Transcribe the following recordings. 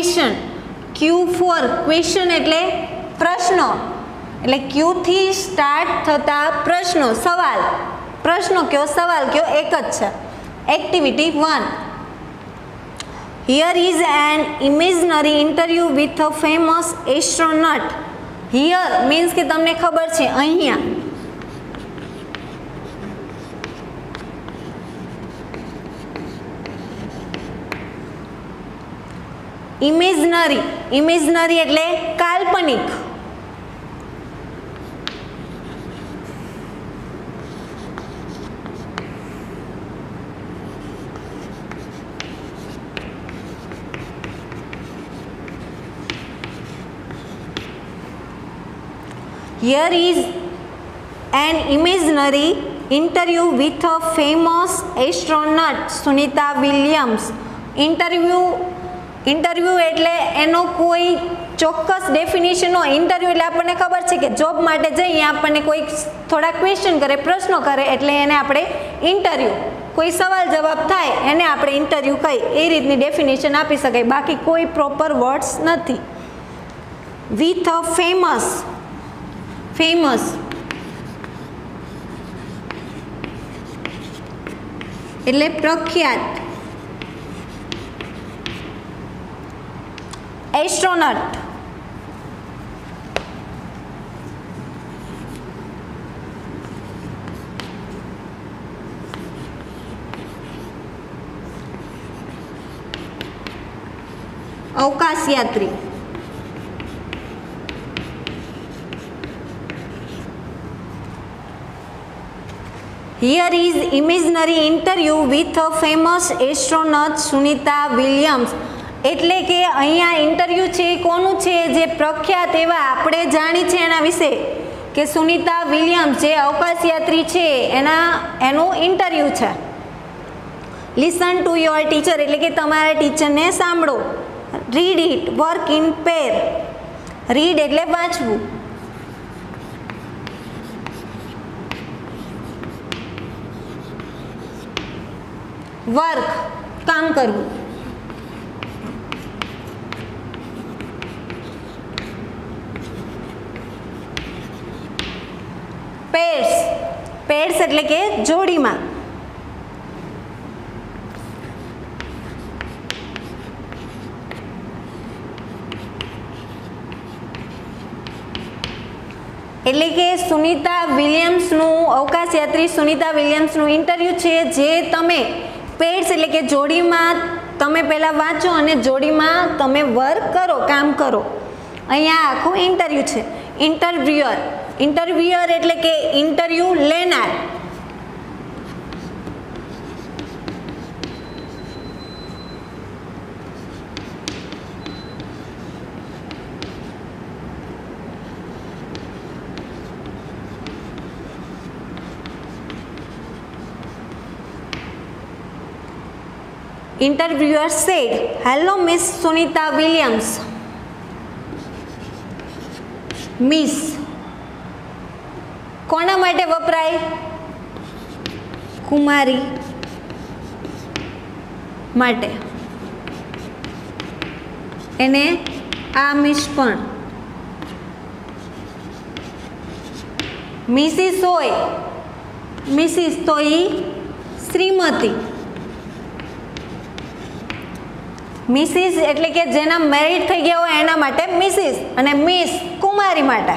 Question, Q for question एटले प्रश्नो, एटले क्यू थी स्टार्ट थता प्रश्नो, सवाल, प्रश्नो क्यों सवाल क्यों एक ज छे। Activity 1, here is an imaginary interview with a famous astronaut. Here means के तमने खबर छे अहींया, इमेजिनरी, इमेजिनरी एटले काल्पनिक, Here is an imaginary interview with a famous astronaut Sunita Williams. Interview एटले एनो कोई ચોક્કસ ડેફિનેશન હોય। ઇન્ટરવ્યુ એટલે આપણને ખબર છે કે જોબ માટે જઈએ આપણને કોઈ થોડા ક્વેશ્ચન કરે, પ્રશ્નો કરે એટલે એને આપણે ઇન્ટરવ્યુ, કોઈ સવાલ જવાબ થાય એને આપણે ઇન્ટરવ્યુ કહી, એ રીતની ડેફિનેશન આપી શકાય, બાકી કોઈ પ્રોપર વર્ડ્સ નથી। વિથ અ ફેમસ, फेमस એટલે પ્રખ્યાત, એસ્ટ્રોનોટ અવકાશયાત્રી, Here is imaginary interview with a famous astronaut Sunita Williams. એટલે કે અહીંયા ઇન્ટરવ્યુ છે કોનું છે, જે પ્રખ્યાત એવા આપણે જાણી છે એના વિશે કે સુનિતા વિલિયમ્સ જે અવકાશયાત્રી છે એનું ઇન્ટરવ્યુ છે। લિસન ટુ યોર ટીચર એટલે કે તમારા ટીચરને સાંભળો। Read it, work in pair, read એટલે વાંચવું, वर्क काम करवू, पेर्स, पेर्स એટલે કે જોડીમાં, એટલે કે સુનિતા વિલિયમ્સનું, અવકાશયાત્રી સુનિતા વિલિયમ્સનું ઇન્ટરવ્યુ છે જે તમે પેડ્સ એટલે કે જોડીમાં તમે પહેલાં વાંચો અને જોડીમાં તમે વર્ક કરો, કામ કરો। અહીંયા આખું ઇન્ટરવ્યુ છે। ઇન્ટરવ્યુઅર, ઇન્ટરવ્યુઅર એટલે કે ઇન્ટરવ્યુ લેનાર, Interviewer said, "Hello, Miss Sunita Williams." Miss કોના માટે વપરાય? કુમારી માટે, એને આ મિસ પણ। મિસિસ હોય, મિસિસ તો ઈ શ્રીમતી, મિસિસ એટલે કે જેના મેરિડ થઈ ગયા હોય એના માટે મિસિસ, અને મિસ કુમારી માટે।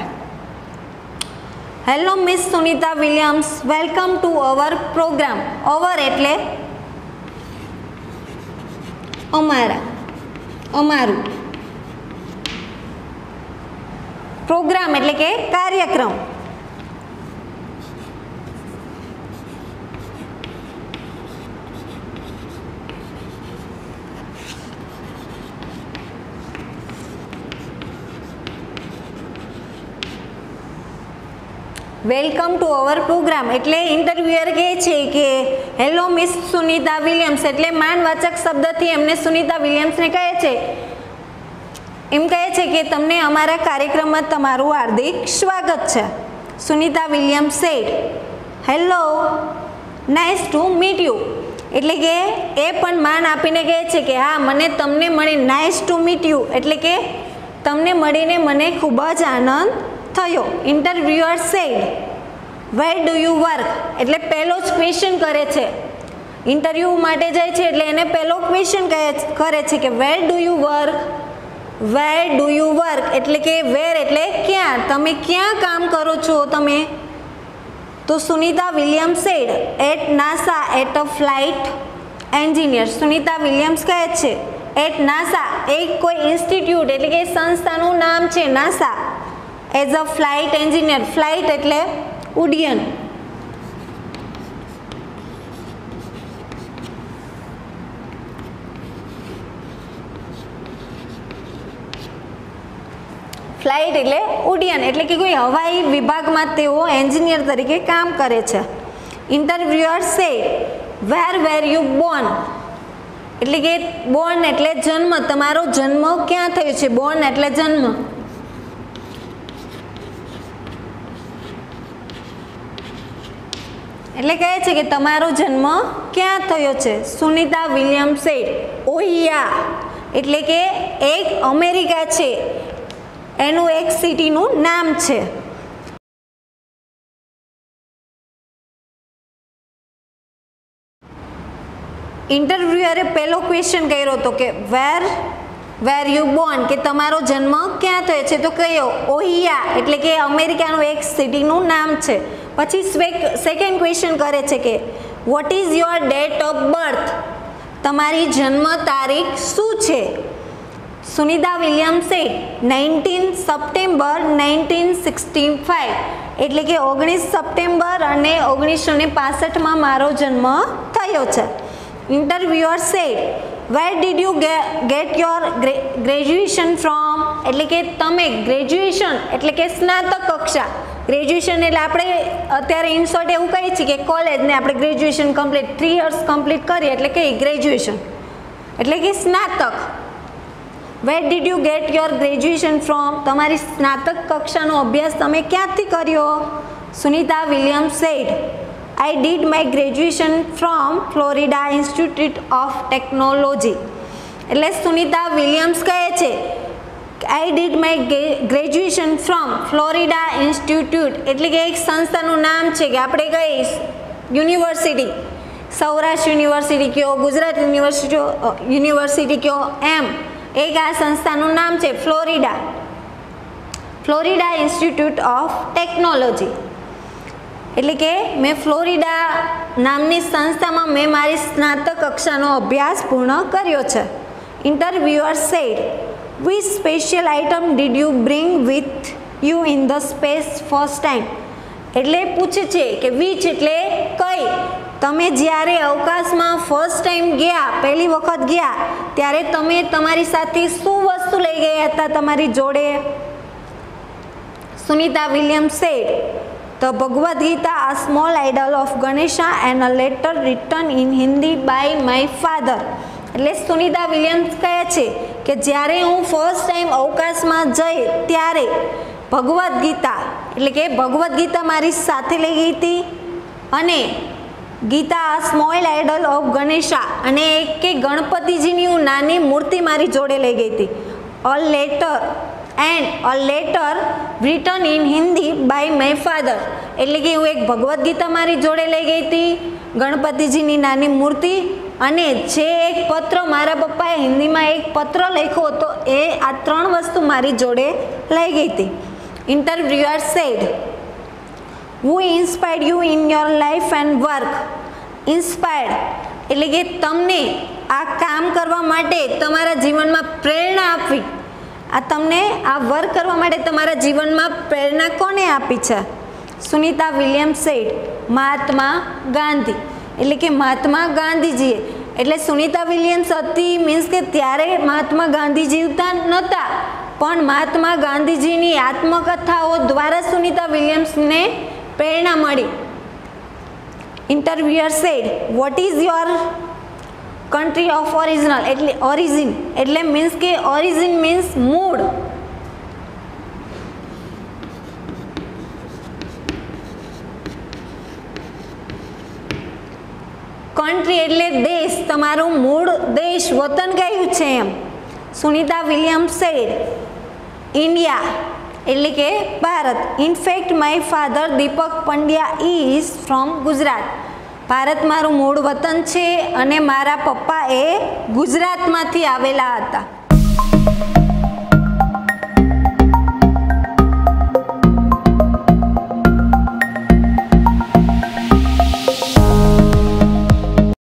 Hello miss Sunita Williams, welcome to our program. Our એટલે અમારા, અમારું, પ્રોગ્રામ એટલે કે કાર્યક્રમ। વેલકમ ટુ અવર પ્રોગ્રામ એટલે ઇન્ટરવ્યુઅર કહે છે કે હેલો મિસ સુનિતા વિલિયમ્સ, એટલે માનવાચક શબ્દથી એમને સુનિતા વિલિયમ્સને કહે છે, એમ કહે છે કે તમને અમારા કાર્યક્રમમાં તમારું હાર્દિક સ્વાગત છે। Sunita Williams said, hello, nice to meet you, એટલે કે એ પણ માન આપીને કહે છે કે હા મને તમને મળી, નાઇસ ટુ મીટ યુ, એટલે કે તમને મળીને મને ખૂબ જ આનંદ થયો. Interviewer said where do you work, એટલે પહેલો જ ક્વેશ્ચન કરે છે. ઇન્ટરવ્યૂ માટે જાય છે એટલે એને પહેલો ક્વેશ્ચન કરે છે કે વેર do you work, wear do you work, એટલે કે વેર એટલે ક્યાં, તમે ક્યાં કામ કરો છો તમે. તો Sunita Williams said at NASA at a flight engineer. Sunita Williams કહે છે એટ નાસા, એક કોઈ ઇન્સ્ટિટ્યૂટ એટલે કે સંસ્થાનું નામ છે NASA, as a flight engineer. Flight એટલે ઉડ્ડયન. ફ્લાઇટ એટલે ઉડ્ડયન, એટલે કે કોઈ હવાઈ વિભાગમાં તેઓ એન્જિનિયર તરીકે કામ કરે છે. ઇન્ટરવ્યુઅર સે વેર વેર યુ બોર્ન, એટલે કે બોર્ન એટલે જન્મ, તમારો જન્મ ક્યાં થયો છે. બોર્ન એટલે જન્મ. એટલે કહે છે કે તમારો જન્મ ક્યાં થયો છે. સુનિતા વિલિયમ્સ સેડ ઓહિયા, એટલે કે એક અમેરિકા છે, એનું એક સિટીનું નામ છે. ઇન્ટરવ્યુઅરે પહેલો ક્વેશ્ચન કર્યો હતો કે વેર યુ બોર્ન, કે તમારો જન્મ ક્યાં થયો છે. તો કયો ઓહિયા, એટલે કે અમેરિકાનું એક સિટીનું નામ છે. પછી સેકન્ડ ક્વેશ્ચન કરે છે કે what is your date of birth, તમારી જન્મ તારીખ શું છે. સુનિતા વિલિયમ્સ સેડ 19 સપ્ટેમ્બર 1965, એટલે કે 19 સપ્ટેમ્બર અને 1965માં મારો જન્મ થયો છે. Interviewer said where did you get your graduation from, એટલે કે તમે ગ્રેજ્યુએશન એટલે કે સ્નાતક કક્ષા, ગ્રેજ્યુએશન એટલે આપણે અત્યારે ઇન શોર્ટ એવું કહીએ છીએ કે કોલેજને આપણે ગ્રેજ્યુએશન કમ્પ્લીટ 3 યર્સ કમ્પ્લીટ કરીએ એટલે કે ગ્રેજ્યુએશન એટલે કે સ્નાતક. વેર did you get your graduation from, તમારી સ્નાતક કક્ષાનો અભ્યાસ તમે ક્યાંથી કર્યો. Sunita Williams said I did my graduation from Florida institute of technology. એટલે સુનિતા વિલિયમ્સ કહે છે I did my graduation from Florida institute, એટલે કે એક સંસ્થાનું નામ છે કે આપણે કઈ યુનિવર્સિટી, સૌરાષ્ટ્ર યુનિવર્સિટી કયો, ગુજરાત યુનિવર્સિટી કયો, એમ એક આ સંસ્થાનું નામ છે ફ્લોરિડા ઇન્સ્ટિટ્યૂટ ઓફ ટેકનોલોજી. એટલે કે મેં ફ્લોરિડા નામની સંસ્થામાં મેં મારી સ્નાતક કક્ષાનો અભ્યાસ પૂર્ણ કર્યો છે. Interviewer said which special item did you bring with you in the space first time, એટલે પૂછે છે કે વિચ એટલે કઈ, તમે જ્યારે અવકાશમાં ફર્સ્ટ ટાઈમ ગયા, પહેલી વખત ગયા ત્યારે તમે તમારી સાથે શું વસ્તુ લઈ ગયા હતા તમારી જોડે. Sunita Williams said the Bhagavad Gita a small idol of Ganesha and a letter written in Hindi by my father. એટલે સુનિતા વિલિયમ્સ કહે છે કે જ્યારે હું ફર્સ્ટ ટાઈમ અવકાશમાં જઈ ત્યારે ભગવદ્ ગીતા એટલે કે ભગવદ્ ગીતા મારી સાથે લઈ ગઈ હતી, અને Gita small idol of Ganesha અને એક કે ગણપતિજીની હું નાની મૂર્તિ મારી જોડે લઈ ગઈ હતી. A letter written in Hindi by my father, એટલે કે હું એક ભગવદ્ ગીતા મારી જોડે લઈ ગઈ હતી, ગણપતિજીની નાની મૂર્તિ અને જે એક પત્ર મારા પપ્પાએ હિન્દીમાં એક પત્ર લખ્યો હતો એ આ ત્રણ વસ્તુ મારી જોડે લઈ ગઈ હતી. Interviewer said who inspired you in your life and work. Inspired એટલે કે તમને આ કામ કરવા માટે તમારા જીવનમાં પ્રેરણા આપવી, આ તમને આ વર્ક કરવા માટે તમારા જીવનમાં પ્રેરણા કોને આપી છે. સુનિતા વિલિયમ્સ સેડ મહાત્મા ગાંધી, એટલે કે મહાત્મા ગાંધીજીએ, એટલે સુનિતા વિલિયમ્સ હતી મીન્સ કે ત્યારે મહાત્મા ગાંધી જીવતા નહોતા, પણ મહાત્મા ગાંધીજીની આત્મકથાઓ દ્વારા સુનિતા વિલિયમ્સને પ્રેરણા મળી. Interviewer said what is your country of original, એટલે ઓરિજિન એટલે મીન્સ કે ઓરિજિન મીન્સ મૂળ. કન્ટ્રી એટલે દેશ, તમારું મૂળ દેશ વતન કયું છે એમ. સુનિતા વિલિયમ્સ સેડ ઇન્ડિયા એટલે કે Bharat. In fact my father Deepak Pandya is from Gujarat. Bharat મારું મૂળ વતન છે અને મારા પપ્પા એ ગુજરાતમાંથી આવેલા હતા.